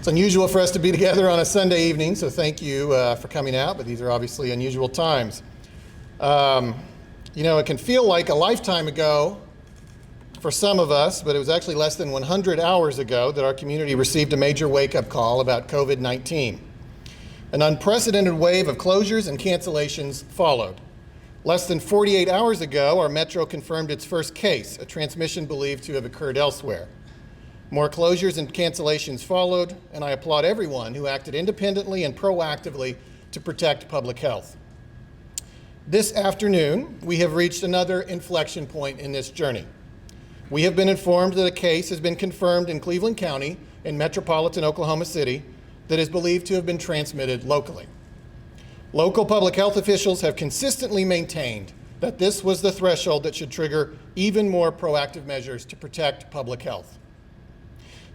unusual for us to be together on a Sunday evening, so thank you for coming out, but these are obviously unusual times. It can feel like a lifetime ago for some of us, but it was actually less than 100 hours ago that our community received a major wake-up call about COVID-19. An unprecedented wave of closures and cancellations followed. Less than 48 hours ago, our metro confirmed its first case, a transmission believed to have occurred elsewhere. More closures and cancellations followed, and I applaud everyone who acted independently and proactively to protect public health. This afternoon, we have reached another inflection point in this journey. We have been informed that a case has been confirmed in Cleveland County in metropolitan Oklahoma City that is believed to have been transmitted locally. Local public health officials have consistently maintained that this was the threshold that should trigger even more proactive measures to protect public health.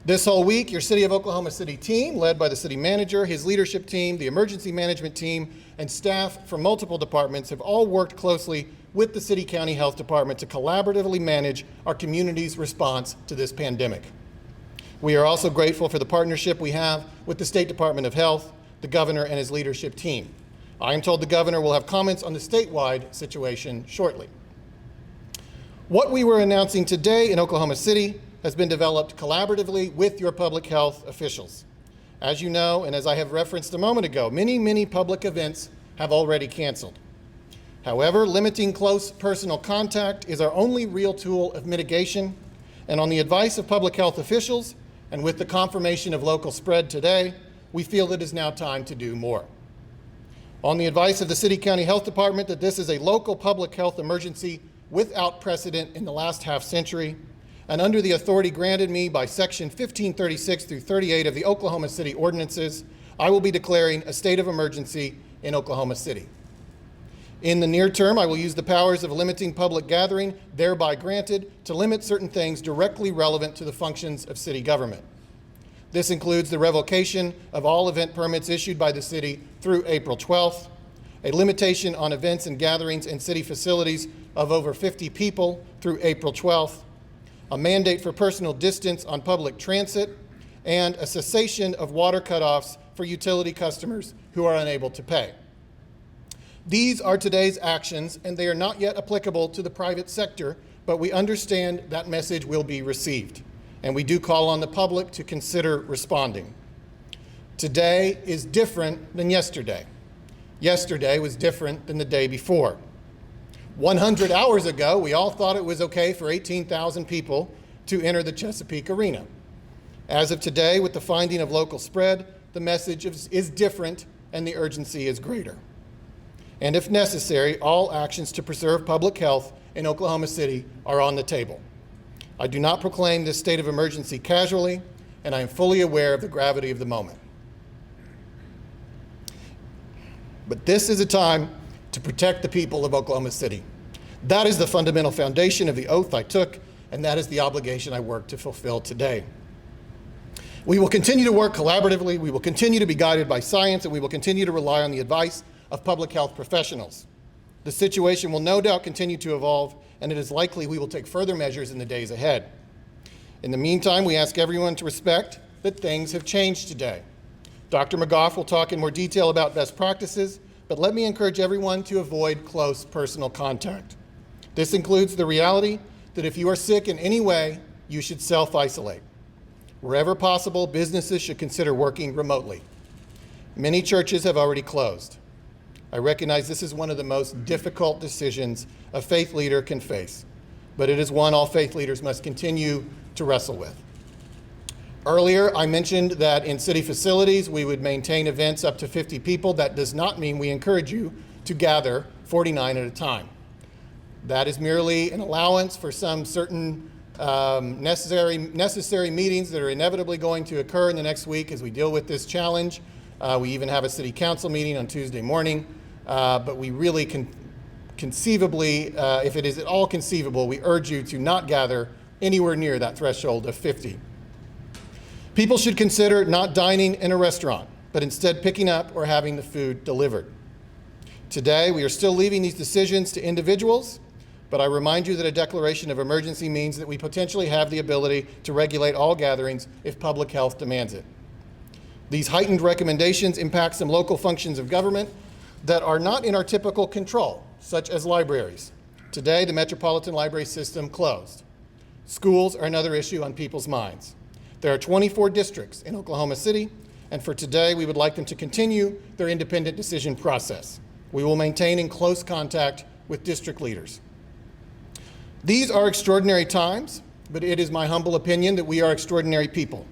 This whole week, your City of Oklahoma City team, led by the city manager, his leadership team, the emergency management team, and staff from multiple departments have all worked closely with the City County Health Department to collaboratively manage our community's response to this pandemic. We are also grateful for the partnership we have with the State Department of Health, the governor, and his leadership team. I am told the governor will have comments on the statewide situation shortly. What we were announcing today in Oklahoma City has been developed collaboratively with your public health officials. As you know, and as I have referenced a moment ago, many public events have already canceled. However, limiting close personal contact is our only real tool of mitigation, and on the advice of public health officials, and with the confirmation of local spread today, we feel it is now time to do more. On the advice of the City County Health Department that this is a local public health emergency without precedent in the last half century, and under the authority granted me by Section 1536 through 38 of the Oklahoma City Ordinances, I will be declaring a state of emergency in Oklahoma City. In the near term, I will use the powers of limiting public gathering, thereby granted, to limit certain things directly relevant to the functions of city government. This includes the revocation of all event permits issued by the city through April 12th, a limitation on events and gatherings in city facilities of over 50 people through April 12th, a mandate for personal distance on public transit, and a cessation of water cutoffs for utility customers who are unable to pay. These are today's actions, and they are not yet applicable to the private sector, but we understand that message will be received, and we do call on the public to consider responding. Today is different than yesterday. Yesterday was different than the day before. 100 hours ago, we all thought it was okay for 18,000 people to enter the Chesapeake Arena. As of today, with the finding of local spread, the message is different and the urgency is greater. And if necessary, all actions to preserve public health in Oklahoma City are on the table. I do not proclaim this state of emergency casually, and I am fully aware of the gravity of the moment. But this is a time to protect the people of Oklahoma City. That is the fundamental foundation of the oath I took, and that is the obligation I work to fulfill today. We will continue to work collaboratively, we will continue to be guided by science, and we will continue to rely on the advice of public health professionals. The situation will no doubt continue to evolve, and it is likely we will take further measures in the days ahead. In the meantime, we ask everyone to respect that things have changed today. Dr. McGough will talk in more detail about best practices, but let me encourage everyone to avoid close personal contact. This includes the reality that if you are sick in any way, you should self-isolate. Wherever possible, businesses should consider working remotely. Many churches have already closed. I recognize this is one of the most difficult decisions a faith leader can face, but it is one all faith leaders must continue to wrestle with. Earlier, I mentioned that in city facilities, we would maintain events up to 50 people. That does not mean we encourage you to gather 49 at a time. That is merely an allowance for some certain necessary meetings that are inevitably going to occur in the next week as we deal with this challenge. We even have a city council meeting on Tuesday morning, but we really can conceivably, if it is at all conceivable, we urge you to not gather anywhere near that threshold of 50. People should consider not dining in a restaurant, but instead picking up or having the food delivered. Today, we are still leaving these decisions to individuals, but I remind you that a declaration of emergency means that we potentially have the ability to regulate all gatherings if public health demands it. These heightened recommendations impact some local functions of government that are not in our typical control, such as libraries. Today, the Metropolitan Library System closed. Schools are another issue on people's minds. There are 24 districts in Oklahoma City, and for today, we would like them to continue their independent decision process. We will maintain in close contact with district leaders. These are extraordinary times, but it is my humble opinion that we are extraordinary people,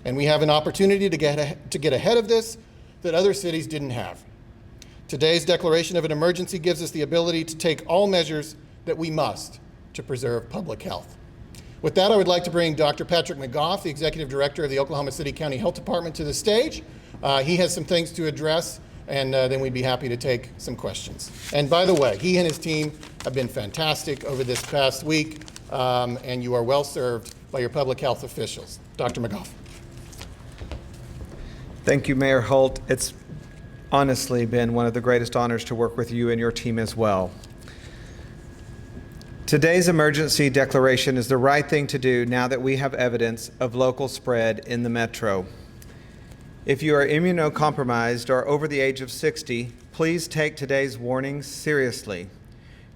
and we have an opportunity to get ahead of this that other cities didn't have. Today's declaration of an emergency gives us the ability to take all measures that we must to preserve public health. With that, I would like to bring Dr. Patrick McGough, the Executive Director of the Oklahoma City County Health Department, to the stage. He has some things to address, and then we'd be happy to take some questions. And by the way, he and his team have been fantastic over this past week, and you are well served by your public health officials. Dr. McGough. Thank you, Mayor Holt. It's honestly been one of the greatest honors to work with you and your team as well. Today's emergency declaration is the right thing to do now that we have evidence of local spread in the metro. If you are immunocompromised or over the age of 60, please take today's warnings seriously.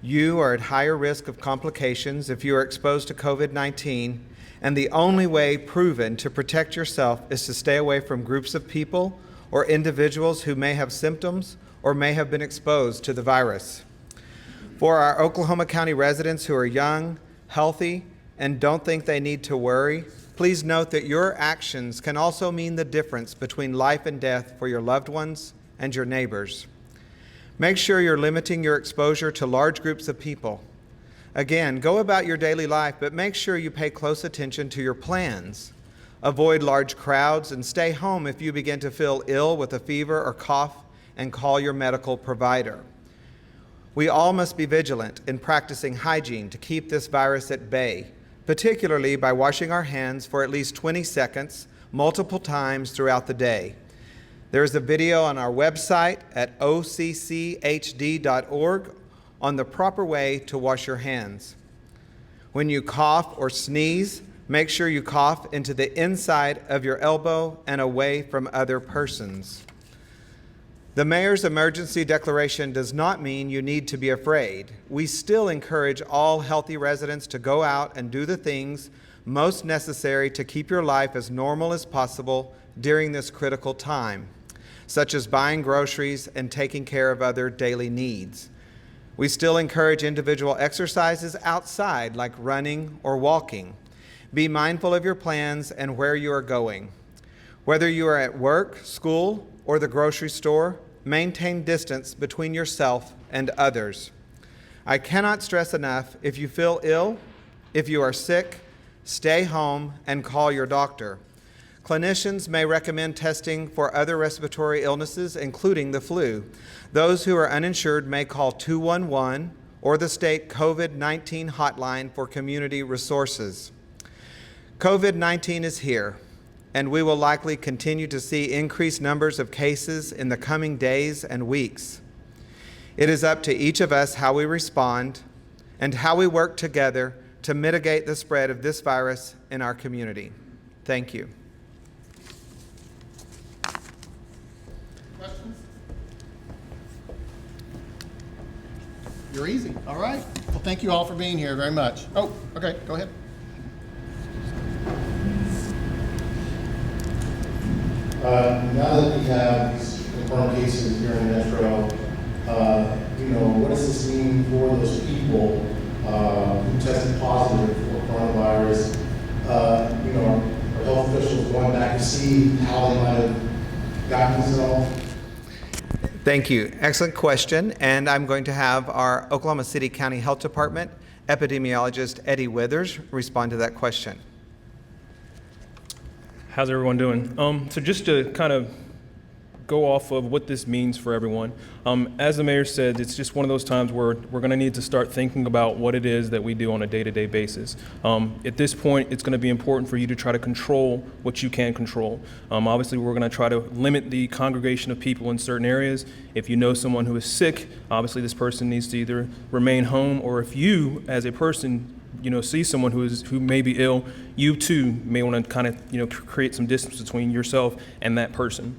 You are at higher risk of complications if you are exposed to COVID-19, and the only way proven to protect yourself is to stay away from groups of people or individuals who may have symptoms or may have been exposed to the virus. For our Oklahoma County residents who are young, healthy, and don't think they need to worry, please note that your actions can also mean the difference between life and death for your loved ones and your neighbors. Make sure you're limiting your exposure to large groups of people. Again, go about your daily life, but make sure you pay close attention to your plans. Avoid large crowds and stay home if you begin to feel ill with a fever or cough, and call your medical provider. We all must be vigilant in practicing hygiene to keep this virus at bay, particularly by washing our hands for at least 20 seconds, multiple times throughout the day. There is a video on our website at occhd.org on the proper way to wash your hands. When you cough or sneeze, make sure you cough into the inside of your elbow and away from other persons. The mayor's emergency declaration does not mean you need to be afraid. We still encourage all healthy residents to go out and do the things most necessary to keep your life as normal as possible during this critical time, such as buying groceries and taking care of other daily needs. We still encourage individual exercises outside, like running or walking. Be mindful of your plans and where you are going. Whether you are at work, school, or the grocery store, maintain distance between yourself and others. I cannot stress enough, if you feel ill, if you are sick, stay home and call your doctor. Clinicians may recommend testing for other respiratory illnesses, including the flu. Those who are uninsured may call 211 or the state COVID-19 hotline for community resources. COVID-19 is here, and we will likely continue to see increased numbers of cases in the coming days and weeks. It is up to each of us how we respond and how we work together to mitigate the spread of this virus in our community. Thank you. Questions? You're easy. All right. Well, thank you all for being here very much. Oh, okay. Go ahead. Now that we have these confirmed cases here in Metro, what does this mean for those people who tested positive for coronavirus? Are health officials going back to see how they might have gotten this at all? Thank you. Excellent question. And I'm going to have our Oklahoma City County Health Department epidemiologist Eddie Withers respond to that question. How's everyone doing? So just to kind of go off of what this means for everyone, as the mayor said, it's just one of those times where we're going to need to start thinking about what it is that we do on a day-to-day basis. At this point, it's going to be important for you to try to control what you can control. Obviously, we're going to try to limit the congregation of people in certain areas. If you know someone who is sick, obviously this person needs to either remain home, or if you, as a person, see someone who may be ill, you too may want to kind of create some distance between yourself and that person.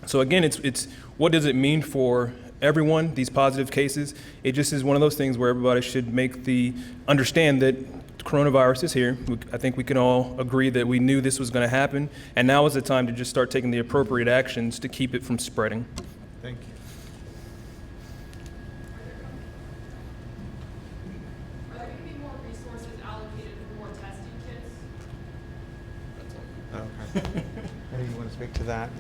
So again, it's what does it mean for everyone, these positive cases? It just is one of those things where everybody should understand that coronavirus is here. I think we can all agree that we knew this was going to happen, and now is the time to just start taking the appropriate actions to keep it from spreading. Thank you. Are there going to be more resources allocated for more testing kits? Okay. Maybe you want to speak to that?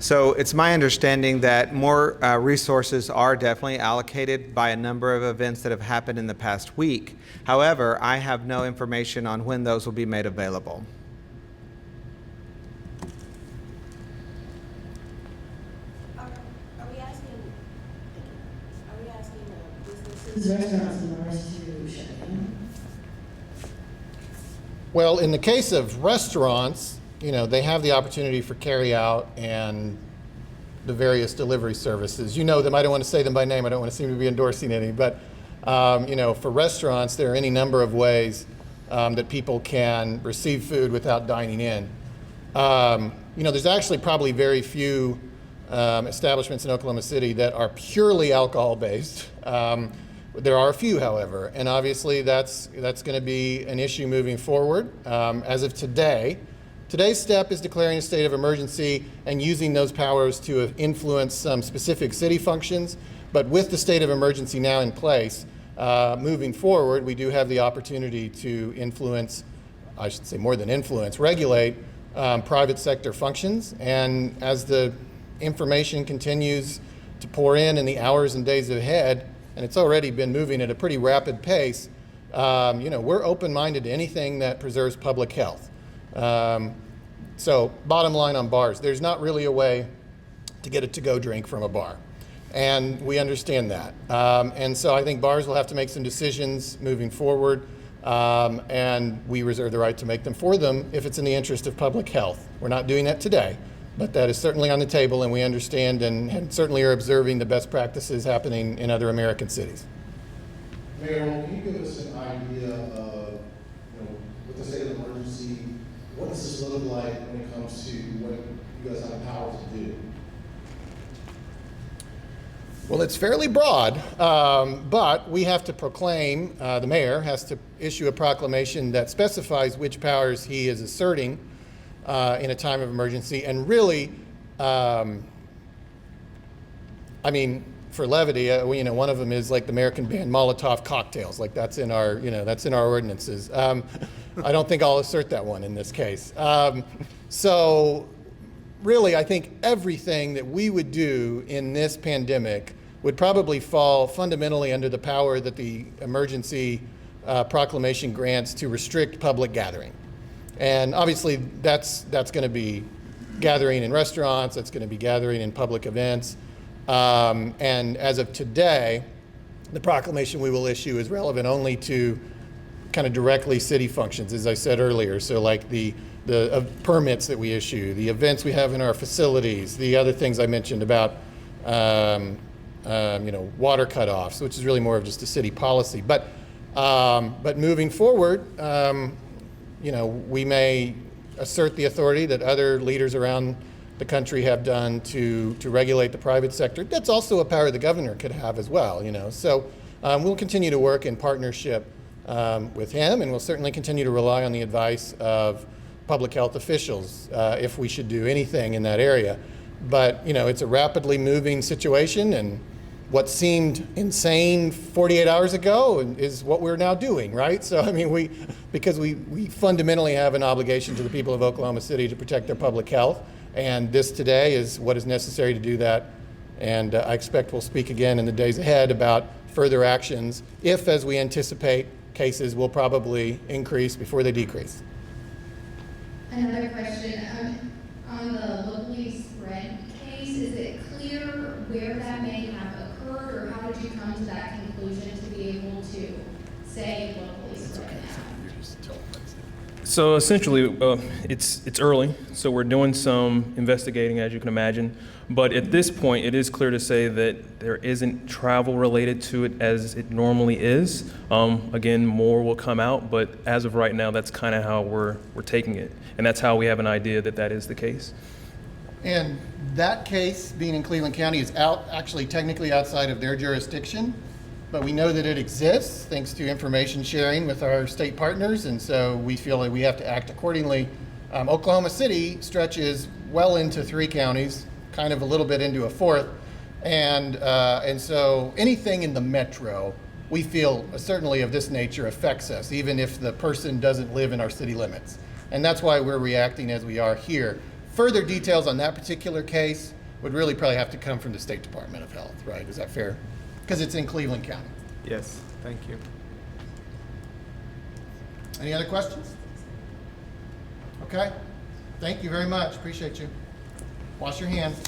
So it's my understanding that more resources are definitely allocated by a number of events that have happened in the past week. However, I have no information on when those will be made available. Are we asking businesses, restaurants and bars to shut down? Well, in the case of restaurants, they have the opportunity for carry out and the various delivery services. You know them. I don't want to say them by name. I don't want to seem to be endorsing any. But, for restaurants, there are any number of ways that people can receive food without dining in. There's actually probably very few establishments in Oklahoma City that are purely alcohol-based. There are a few, however, and obviously that's going to be an issue moving forward. As of today's step is declaring a state of emergency and using those powers to influence some specific city functions. But with the state of emergency now in place, moving forward, we do have the opportunity to influence, I should say more than influence, regulate private sector functions. And as the information continues to pour in the hours and days ahead, and it's already been moving at a pretty rapid pace, we're open-minded to anything that preserves public health. So bottom line on bars, there's not really a way to get a to-go drink from a bar. And we understand that. And so I think bars will have to make some decisions moving forward, and we reserve the right to make them for them if it's in the interest of public health. We're not doing that today, but that is certainly on the table, and we understand and certainly are observing the best practices happening in other American cities. Mayor, can you give us an idea of, with the state of emergency, what does this look like when it comes to what you guys have the power to do? Well, it's fairly broad, but we have to proclaim, the mayor has to issue a proclamation that specifies which powers he is asserting in a time of emergency. And really, for levity, one of them is like the mayor can ban Molotov cocktails, like that's in our, that's in our ordinances. I don't think I'll assert that one in this case. So really, I think everything that we would do in this pandemic would probably fall fundamentally under the power that the emergency proclamation grants to restrict public gathering. And obviously that's going to be gathering in restaurants, that's going to be gathering in public events. And as of today, the proclamation we will issue is relevant only to kind of directly city functions, as I said earlier. So like the permits that we issue, the events we have in our facilities, the other things I mentioned about water cutoffs, which is really more of just a city policy. But moving forward, we may assert the authority that other leaders around the country have done to regulate the private sector. That's also a power the governor could have as well, So we'll continue to work in partnership with him, and we'll certainly continue to rely on the advice of public health officials if we should do anything in that area. But, it's a rapidly moving situation, and what seemed insane 48 hours ago is what we're now doing, right? So, because we fundamentally have an obligation to the people of Oklahoma City to protect their public health, and this today is what is necessary to do that. And I expect we'll speak again in the days ahead about further actions if, as we anticipate, cases will probably increase before they decrease. Another question, on the locally spread case, is it clear where that may have occurred, or how did you come to that conclusion to be able to say locally spread now? So essentially, it's early, so we're doing some investigating, as you can imagine. But at this point, it is clear to say that there isn't travel related to it as it normally is. Again, more will come out, but as of right now, that's kind of how we're taking it, and that's how we have an idea that that is the case. And that case, being in Cleveland County, is actually technically outside of their jurisdiction, but we know that it exists thanks to information sharing with our state partners, and so we feel like we have to act accordingly. Oklahoma City stretches well into 3 counties, kind of a little bit into a 4th, and so anything in the metro, we feel certainly of this nature affects us, even if the person doesn't live in our city limits. And that's why we're reacting as we are here. Further details on that particular case would really probably have to come from the State Department of Health, right? Is that fair? Because it's in Cleveland County. Yes, thank you. Any other questions? Okay. Thank you very much. Appreciate you. Wash your hands.